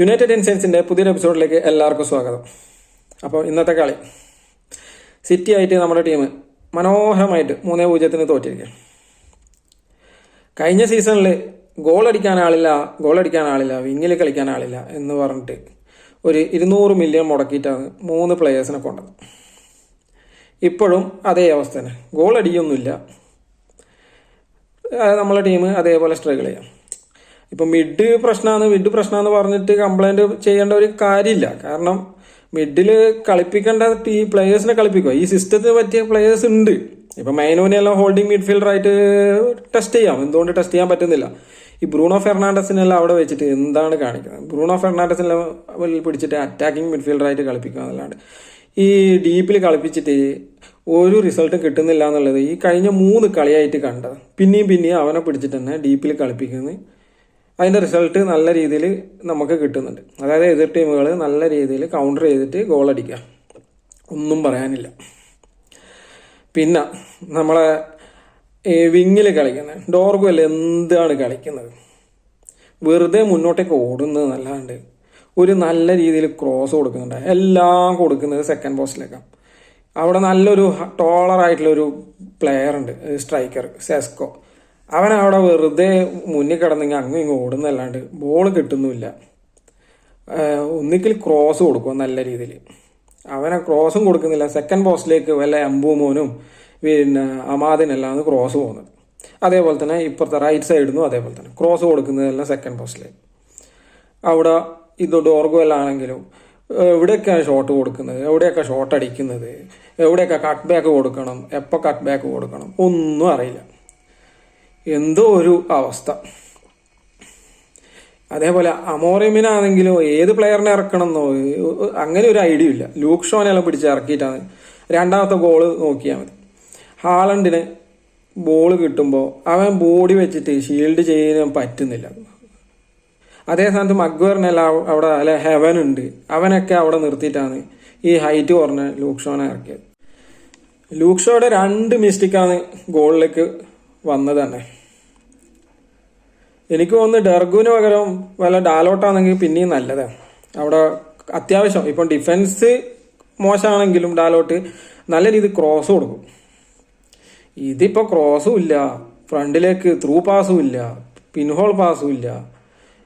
United ഇൻസൈറ്റ്സിൻ്റെ പുതിയൊരു എപ്പിസോഡിലേക്ക് എല്ലാവർക്കും സ്വാഗതം. അപ്പോൾ ഇന്നത്തെ കളി സിറ്റി ആയിട്ട് നമ്മുടെ ടീം മനോഹരമായിട്ട് 3-0 തോറ്റിരിക്കുക. കഴിഞ്ഞ സീസണിൽ ഗോളടിക്കാൻ ആളില്ല, വിങ്ങിൽ കളിക്കാൻ ആളില്ല എന്ന് പറഞ്ഞിട്ട് ഒരു 200 മില്യൺ മുടക്കിയിട്ടാണ് 3 പ്ലെയേഴ്സിനെ കൊണ്ടത്. ഇപ്പോഴും അതേ അവസ്ഥ തന്നെ, ഗോളടിയൊന്നുമില്ല. നമ്മളെ ടീം അതേപോലെ സ്ട്രഗിൾ ചെയ്യാം. ഇപ്പം മിഡ് പ്രശ്നമാണെന്ന് പറഞ്ഞിട്ട് കംപ്ലൈൻറ്റ് ചെയ്യേണ്ട ഒരു കാര്യമില്ല. കാരണം മിഡിൽ കളിപ്പിക്കേണ്ട പ്ലെയേഴ്സിനെ കളിപ്പിക്കുക. ഈ സിസ്റ്റത്തിന് പറ്റിയ പ്ലെയേഴ്സ് ഉണ്ട്. ഇപ്പം മൈനോനെല്ലാം ഹോൾഡിംഗ് മിഡ്ഫീൽഡറായിട്ട് ടെസ്റ്റ് ചെയ്യാം. എന്തുകൊണ്ട് ടെസ്റ്റ് ചെയ്യാൻ പറ്റുന്നില്ല? ഈ ബ്രൂണോ ഫെർണാണ്ടസിനെല്ലാം അവിടെ വെച്ചിട്ട് എന്താണ് കാണിക്കുന്നത്? ബ്രൂണോ ഫെർണാണ്ടസിനെല്ലാം പിടിച്ചിട്ട് അറ്റാക്കിംഗ് മിഡ്ഫീൽഡറായിട്ട് കളിപ്പിക്കുക എന്നല്ലാണ്ട് ഈ ഡീപ്പിൽ കളിപ്പിച്ചിട്ട് ഒരു റിസൾട്ടും കിട്ടുന്നില്ല എന്നുള്ളത് ഈ കഴിഞ്ഞ 3 കളിയായിട്ട് കണ്ടത്. പിന്നെയും അവനെ പിടിച്ചിട്ട് തന്നെ ഡീപ്പിൽ കളിപ്പിക്കുന്നത്. അതിൻ്റെ റിസൾട്ട് നല്ല രീതിയിൽ നമുക്ക് കിട്ടുന്നുണ്ട്. അതായത് എതിർ ടീമുകൾ നല്ല രീതിയിൽ കൗണ്ടർ ചെയ്തിട്ട് ഗോളടിക്കുക, ഒന്നും പറയാനില്ല. പിന്നെ നമ്മളെ വിങ്ങിൽ കളിക്കുന്നത് ഡോർഗുവൽ എന്താണ് കളിക്കുന്നത്? വെറുതെ മുന്നോട്ടേക്ക് ഓടുന്നത് നല്ലാണ്ട് ഒരു നല്ല രീതിയിൽ ക്രോസ് കൊടുക്കുന്നുണ്ട്. എല്ലാം കൊടുക്കുന്നത് സെക്കൻഡ് പോസ്റ്റിലേക്കാണ്. അവിടെ നല്ലൊരു ടോളറായിട്ടുള്ളൊരു പ്ലെയർ ഉണ്ട്, സ്ട്രൈക്കർ സെസ്കോ. അവനവിടെ വെറുതെ മുന്നിൽ കിടന്നെങ്കിൽ അങ്ങും ഇങ്ങും ഓടുന്നല്ലാണ്ട് ബോൾ കിട്ടുന്നുമില്ല. ഒന്നിക്കൽ ക്രോസ് കൊടുക്കുക നല്ല രീതിയിൽ. അവനെ ക്രോസും കൊടുക്കുന്നില്ല. സെക്കൻഡ് പോസ്റ്റിലേക്ക് വല്ല എംബൂമോനും പിന്നെ അമാദിനെല്ലാം ക്രോസ് പോകുന്നത്. അതേപോലെ തന്നെ ഇപ്പുറത്തെ റൈറ്റ് സൈഡിൽ നിന്നും അതേപോലെ തന്നെ ക്രോസ് കൊടുക്കുന്നതെല്ലാം സെക്കൻഡ് പോസ്റ്റിലേക്ക്. അവിടെ ഇത് ഡോർഗുവല്ലാണെങ്കിലും എവിടെയൊക്കെയാണ് ഷോട്ട് കൊടുക്കുന്നത്, എവിടെയൊക്കെ ഷോട്ട് അടിക്കുന്നത്, എവിടെയൊക്കെ കട്ട് ബാക്ക് കൊടുക്കണം, എപ്പോൾ കട്ട് ബാക്ക് കൊടുക്കണം, ഒന്നും അറിയില്ല. എന്തോ ഒരു അവസ്ഥ. അതേപോലെ അമോറിമിനാണെങ്കിലും ഏത് പ്ലെയറിനെ ഇറക്കണമെന്നോ അങ്ങനെ ഒരു ഐഡിയ ഇല്ല. ലൂക്ക് ഷോനെല്ലാം പിടിച്ച് ഇറക്കിയിട്ടാണ് രണ്ടാമത്തെ ഗോള് നോക്കിയാൽ മതി. ഹാലണ്ടിന് ബോൾ കിട്ടുമ്പോൾ അവൻ ബോഡി വെച്ചിട്ട് ഷീൽഡ് ചെയ്യാൻ പറ്റുന്നില്ല. അതേ സ്ഥാനത്ത് മഗ്വയറിനെല്ലാം അവിടെ അല്ലെ ഹെവൻ ഉണ്ട്, അവനൊക്കെ അവിടെ നിർത്തിയിട്ടാണ് ഈ ഹൈറ്റ് കുറഞ്ഞ ലൂക്ക് ഷോനെ ഇറക്കിയത്. ലൂക്ക് ഷോയുടെ 2 മിസ്റ്റേക്കാണ് ഗോളിലേക്ക് വന്നത് തന്നെ. എനിക്ക് തോന്നുന്നു ഡെർഗുവിന് പകരം വല്ല ഡാലോട്ടാണെങ്കിൽ പിന്നെയും നല്ലതാണ്. അവിടെ അത്യാവശ്യം ഇപ്പം ഡിഫൻസ് മോശമാണെങ്കിലും ഡാലോട്ട് നല്ല രീതിയിൽ ക്രോസ് കൊടുക്കും. ഇതിപ്പോൾ ക്രോസും ഇല്ല, ഫ്രണ്ടിലേക്ക് ത്രൂ പാസും ഇല്ല, പിൻഹോൾ പാസും ഇല്ല,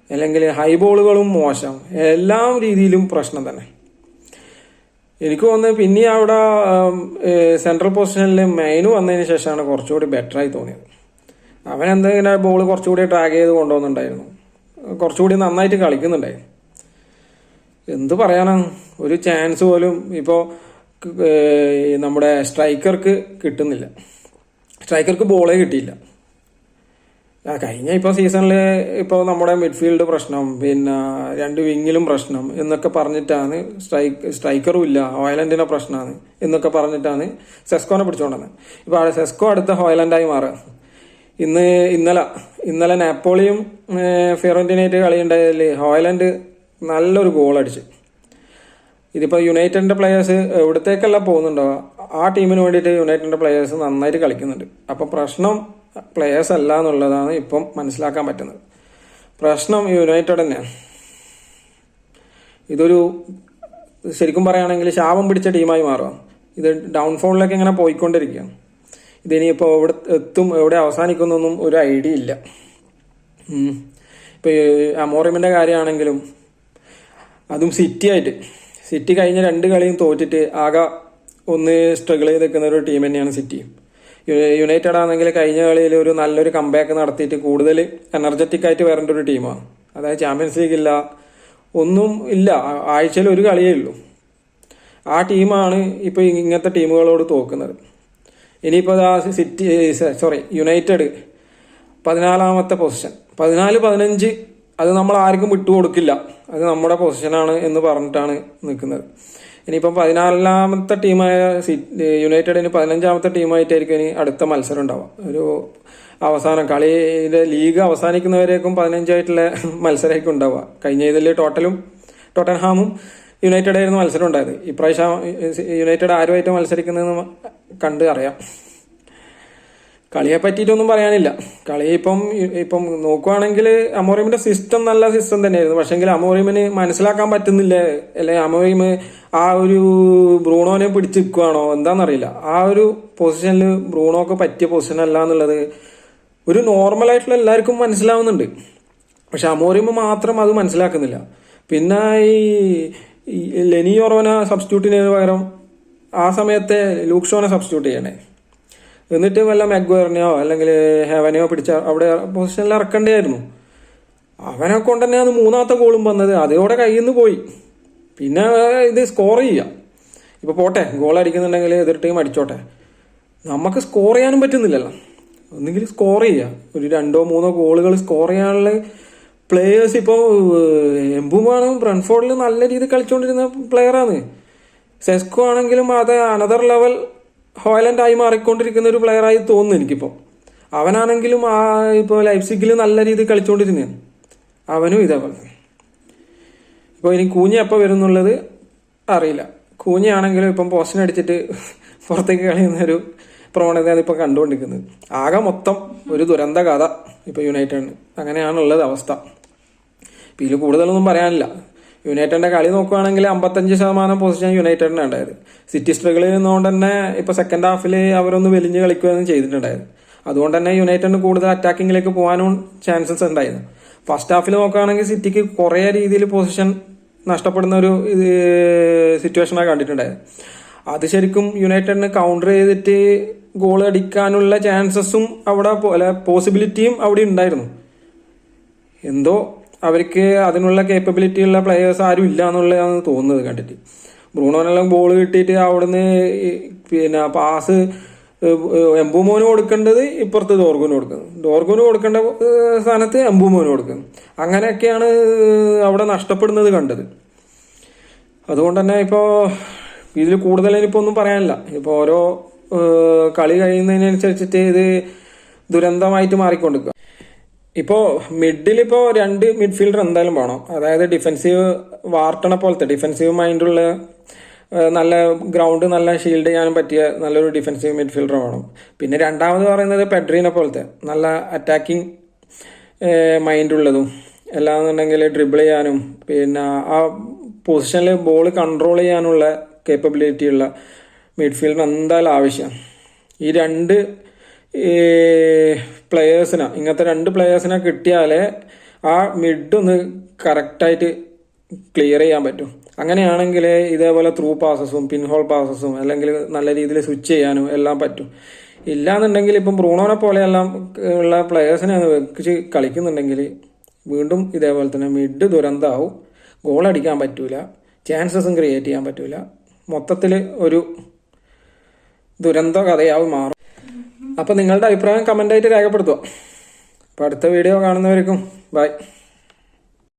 അല്ലെങ്കിൽ ഹൈ ബോളുകളും മോശം, എല്ലാ രീതിയിലും പ്രശ്നം തന്നെ. എനിക്ക് തോന്നുന്നത് പിന്നെ അവിടെ സെൻട്രൽ പൊസിഷനിൽ മെയിന് വന്നതിന് ശേഷമാണ് കുറച്ചുകൂടി ബെറ്ററായി തോന്നിയത്. അവൻ എന്തെങ്കിലും ബോൾ കുറച്ചുകൂടി ട്രാക്ക് ചെയ്ത് കൊണ്ടുപോകുന്നുണ്ടായിരുന്നു, കുറച്ചുകൂടി നന്നായിട്ട് കളിക്കുന്നുണ്ടായിരുന്നു. എന്ത് പറയാനാണ്, ഒരു ചാൻസ് പോലും ഇപ്പോൾ നമ്മുടെ സ്ട്രൈക്കർക്ക് കിട്ടുന്നില്ല. സ്ട്രൈക്കർക്ക് ബോളേ കിട്ടിയില്ല. കഴിഞ്ഞ ഇപ്പോൾ സീസണിൽ ഇപ്പോൾ നമ്മുടെ മിഡ്ഫീൽഡ് പ്രശ്നം, പിന്നെ 2 വിങ്ങിലും പ്രശ്നം എന്നൊക്കെ പറഞ്ഞിട്ടാണ് സ്ട്രൈക്കറും ഇല്ല, ഹോയ്ലൻഡിൻ്റെ പ്രശ്നമാണ് എന്നൊക്കെ പറഞ്ഞിട്ടാണ് സെസ്കോനെ പിടിച്ചുകൊണ്ടുവന്നത്. ഇപ്പോൾ സെസ്കോ അടുത്ത ഹോയ്ലൻഡായി മാറുക. ഇന്നലെ നാപ്പോളിയും ഫിയോറന്റീനയായിട്ട് കളിയുണ്ടായതിൽ ഹോയ്ലൻഡ് നല്ലൊരു ഗോൾ അടിച്ച്. ഇതിപ്പോൾ യുണൈറ്റഡിൻ്റെ പ്ലെയേഴ്സ് എവിടത്തേക്കല്ല പോകുന്നുണ്ടോ ആ ടീമിന് വേണ്ടിയിട്ട് യുണൈറ്റഡിൻ്റെ പ്ലെയേഴ്സ് നന്നായിട്ട് കളിക്കുന്നുണ്ട്. അപ്പോൾ പ്രശ്നം പ്ലെയേഴ്സ് അല്ല എന്നുള്ളതാണ് ഇപ്പം മനസ്സിലാക്കാൻ പറ്റുന്നത്. പ്രശ്നം യുണൈറ്റഡ് തന്നെയാണ്. ഇതൊരു ശരിക്കും പറയുകയാണെങ്കിൽ ശാപം പിടിച്ച ടീമായി മാറുക. ഇത് ഡൗൺഫോളിലേക്ക് ഇങ്ങനെ പോയിക്കൊണ്ടിരിക്കുകയാണ്. ഇതിനിപ്പോൾ എവിടെ എത്തും, എവിടെ അവസാനിക്കുന്നൊന്നും ഒരു ഐഡിയ ഇല്ല. ഇപ്പോൾ അമോറിമിൻ്റെ കാര്യമാണെങ്കിലും അതും സിറ്റി കഴിഞ്ഞ 2 കളിയും തോറ്റിട്ട് ആകെ ഒന്ന് സ്ട്രഗിൾ ചെയ്ത് നിൽക്കുന്ന ഒരു ടീം തന്നെയാണ് സിറ്റി. യുണൈറ്റഡ് ആണെങ്കിൽ കഴിഞ്ഞ കളിയിൽ ഒരു നല്ലൊരു കംബാക്ക് നടത്തിയിട്ട് കൂടുതൽ എനർജറ്റിക് ആയിട്ട് വരേണ്ട ഒരു ടീമാണ്. അതായത് ചാമ്പ്യൻസ് ലീഗ് ഇല്ല, ഒന്നും ഇല്ല, ആഴ്ചയിൽ ഒരു കളിയേ ഉള്ളൂ. ആ ടീമാണ് ഇപ്പോൾ ഇങ്ങനത്തെ ടീമുകളോട് തോക്കുന്നത്. ഇനിയിപ്പോൾ യുണൈറ്റഡ് 14ാമത്തെ പൊസിഷൻ, 14-15 അത് നമ്മൾ ആർക്കും വിട്ടുകൊടുക്കില്ല, അത് നമ്മുടെ പൊസിഷനാണ് എന്ന് പറഞ്ഞിട്ടാണ് നിൽക്കുന്നത്. ഇനിയിപ്പം 14ാമത്തെ ടീമായ യുണൈറ്റഡിന് 15ാമത്തെ ടീമായിട്ടായിരിക്കും ഇനി അടുത്ത മത്സരം ഉണ്ടാവുക. ഒരു അവസാനം കളിയുടെ ലീഗ് അവസാനിക്കുന്നവരേക്കും 15ആയിട്ടുള്ള മത്സരമായിരിക്കും ഉണ്ടാവുക. കഴിഞ്ഞ ഇതിൽ ടോട്ടൻഹാമും യുണൈറ്റഡ് ആയിരുന്നു മത്സരം ഉണ്ടായത്. ഇപ്രാവശ്യം യുണൈറ്റഡ് ആരുമായിട്ട് മത്സരിക്കുന്നതെന്ന് കണ്ട് അറിയാം. കളിയെ പറ്റിയിട്ടൊന്നും പറയാനില്ല. കളി ഇപ്പം നോക്കുവാണെങ്കിൽ അമോറിമിന്റെ സിസ്റ്റം നല്ല സിസ്റ്റം തന്നെയായിരുന്നു. പക്ഷെങ്കിൽ അമോറിമിന് മനസ്സിലാക്കാൻ പറ്റുന്നില്ല, അല്ലെ അമോറിം ആ ഒരു ബ്രൂണോനെ പിടിച്ച് നിൽക്കുവാണോ എന്താണെന്നറിയില്ല. ആ ഒരു പൊസിഷനിൽ ബ്രൂണോക്ക് പറ്റിയ പൊസിഷൻ അല്ല എന്നുള്ളത് ഒരു നോർമലായിട്ടുള്ള എല്ലാവർക്കും മനസ്സിലാവുന്നുണ്ട്. പക്ഷെ അമോറിം മാത്രം അത് മനസ്സിലാക്കുന്നില്ല. പിന്നെ ഈ ലെനി ഒറോന സബ്സ്റ്റിറ്റ്യൂട്ടിന് പകരം ആ സമയത്തെ ലൂക്ക് ഷോനെ സബ്സ്റ്റിറ്റ്യൂട്ട് ചെയ്യണേ, എന്നിട്ട് വല്ല മെഗ്വയറിനെയോ അല്ലെങ്കിൽ ഹെവനെയോ പിടിച്ച അവിടെ പൊസിഷനിൽ ഇറക്കേണ്ടിയായിരുന്നു. അവനെ കൊണ്ട് തന്നെയാണ് മൂന്നാമത്തെ ഗോളും വന്നത്. അതോടെ കയ്യിൽ നിന്ന് പോയി. പിന്നെ ഇത് സ്കോർ ചെയ്യുക. ഇപ്പോൾ പോട്ടെ, ഗോൾ അടിക്കുന്നുണ്ടെങ്കിൽ എതിർ ടീം അടിച്ചോട്ടെ, നമുക്ക് സ്കോർ ചെയ്യാനും പറ്റുന്നില്ലല്ലോ. ഒന്നുകിൽ സ്കോർ ചെയ്യുക, ഒരു 2-3 ഗോളുകൾ സ്കോർ ചെയ്യാനുള്ള പ്ലേയേഴ്സ്. ഇപ്പോൾ എംബുമാണ് ബ്രൺഫോർഡിൽ നല്ല രീതിയിൽ കളിച്ചുകൊണ്ടിരുന്ന പ്ലെയറാണ്. സെസ്കോ ആണെങ്കിലും അത് അനദർ ലെവൽ ഹോയ്ലൻഡ് ആയി മാറിക്കൊണ്ടിരിക്കുന്ന ഒരു പ്ലെയറായി തോന്നുന്നു എനിക്കിപ്പോൾ. അവനാണെങ്കിലും ഇപ്പോൾ ലൈപ്സിഗിൽ നല്ല രീതിയിൽ കളിച്ചുകൊണ്ടിരുന്നതാണ്. അവനും ഇതേപോലെ. ഇപ്പോൾ ഇനി കൂഞ്ഞ എപ്പോൾ വരുന്നുള്ളത് അറിയില്ല. കൂഞ്ഞയാണെങ്കിലും ഇപ്പം പോസ്റ്റിനടിച്ചിട്ട് പുറത്തേക്ക് കളിയുന്ന ഒരു പ്രവണതയാണ് ഇപ്പോൾ കണ്ടുകൊണ്ടിരിക്കുന്നത്. ആകെ മൊത്തം ഒരു ദുരന്ത കഥ ഇപ്പോൾ യുണൈറ്റഡിന്. അങ്ങനെയാണുള്ളത് അവസ്ഥ. ഇതിൽ കൂടുതലൊന്നും പറയാനില്ല. യുണൈറ്റഡിന്റെ കളി നോക്കുകയാണെങ്കിൽ 55% പൊസിഷൻ യുണൈറ്റഡിന് ഉണ്ടായത്. സിറ്റി സ്ട്രഗിൾ ചെയ്യുന്നതുകൊണ്ട് തന്നെ ഇപ്പൊ സെക്കൻഡ് ഹാഫിൽ അവരൊന്ന് വെലിഞ്ഞ് കളിക്കുകയൊന്നും ചെയ്തിട്ടുണ്ടായത്. അതുകൊണ്ട് തന്നെ യുണൈറ്റഡിന് കൂടുതൽ അറ്റാക്കിങ്ങിലേക്ക് പോകാനും ചാൻസസ് ഉണ്ടായിരുന്നു. ഫസ്റ്റ് ഹാഫിൽ നോക്കുകയാണെങ്കിൽ സിറ്റിക്ക് കുറേ രീതിയിൽ പൊസിഷൻ നഷ്ടപ്പെടുന്ന ഒരു സിറ്റുവേഷനാണ് കണ്ടിട്ടുണ്ടായത്. അത് ശരിക്കും യുണൈറ്റഡിന് കൗണ്ടർ ചെയ്തിട്ട് ഗോൾ അടിക്കാനുള്ള ചാൻസസും അവിടെ പോസിബിലിറ്റിയും അവിടെ ഉണ്ടായിരുന്നു. എന്തോ അവർക്ക് അതിനുള്ള കേപ്പബിലിറ്റി ഉള്ള പ്ലെയേഴ്സ് ആരും ഇല്ല എന്നുള്ളതാണ് തോന്നുന്നത് കണ്ടിട്ട്. ബ്രൂണോനെല്ലാം ബോൾ കിട്ടിയിട്ട് അവിടുന്ന് പിന്നെ പാസ് എംബുമോന് കൊടുക്കേണ്ടത് ഇപ്പുറത്ത് ഡോർഗുന് കൊടുക്കേണ്ട സ്ഥാനത്ത് എംബുമോന് കൊടുക്കുന്നു. അങ്ങനെയൊക്കെയാണ് അവിടെ നഷ്ടപ്പെടുന്നത് കണ്ടത്. അതുകൊണ്ട് തന്നെ ഇപ്പോൾ ഇതിൽ കൂടുതൽ ഇനിയിപ്പോൾ ഒന്നും പറയാനില്ല. ഇപ്പോൾ ഓരോ കളി കഴിയുന്നതിനനുസരിച്ചിട്ട് ഇത് ദുരന്തമായിട്ട് മാറിക്കൊണ്ടിരിക്കുക. ഇപ്പോൾ മിഡിലിപ്പോൾ 2 മിഡ്ഫീൽഡർ എന്തായാലും വേണം. അതായത് ഡിഫെൻസീവ് വാർട്ടണെ പോലത്തെ ഡിഫെൻസീവ് മൈൻഡുള്ള നല്ല ഗ്രൗണ്ട് നല്ല ഷീൽഡ് ചെയ്യാനും പറ്റിയ നല്ലൊരു ഡിഫെൻസീവ് മിഡ്ഫീൽഡർ വേണം. പിന്നെ രണ്ടാമത് പറയുന്നത് പെഡ്രീനെ പോലത്തെ നല്ല അറ്റാക്കിംഗ് മൈൻഡുള്ളതും എല്ലാന്നുണ്ടെങ്കിൽ ഡ്രിബിൾ ചെയ്യാനും പിന്നെ ആ പൊസിഷനിൽ ബോൾ കൺട്രോൾ ചെയ്യാനുള്ള കേപ്പബിലിറ്റി ഉള്ള മിഡ്ഫീൽഡിന് എന്തായാലും ആവശ്യമാണ്. ഈ 2 പ്ലെയേഴ്സിനാ ഇങ്ങനത്തെ 2 പ്ലെയേഴ്സിനെ കിട്ടിയാലേ ആ മിഡ് ഒന്ന് കറക്റ്റായിട്ട് ക്ലിയർ ചെയ്യാൻ പറ്റും. അങ്ങനെയാണെങ്കിൽ ഇതേപോലെ ത്രൂ പാസസും പിൻഹോൾ പാസസും അല്ലെങ്കിൽ നല്ല രീതിയിൽ സ്വിച്ച് ചെയ്യാനും എല്ലാം പറ്റും. ഇല്ലാന്നുണ്ടെങ്കിൽ ഇപ്പം ബ്രൂണോനെ പോലെയെല്ലാം ഉള്ള പ്ലെയേഴ്സിനെ വെച്ച് കളിക്കുന്നുണ്ടെങ്കിൽ വീണ്ടും ഇതേപോലെ തന്നെ മിഡ് ദുരന്തമാവും. ഗോൾ അടിക്കാൻ പറ്റൂല, ചാൻസസും ക്രിയേറ്റ് ചെയ്യാൻ പറ്റൂല. മൊത്തത്തിൽ ഒരു ദുരന്ത കഥയാവും മാറും. അപ്പം നിങ്ങളുടെ അഭിപ്രായം കമൻ്റായിട്ട് രേഖപ്പെടുത്തുക. അപ്പോൾ അടുത്ത വീഡിയോ കാണുന്നവർക്കും ബൈ.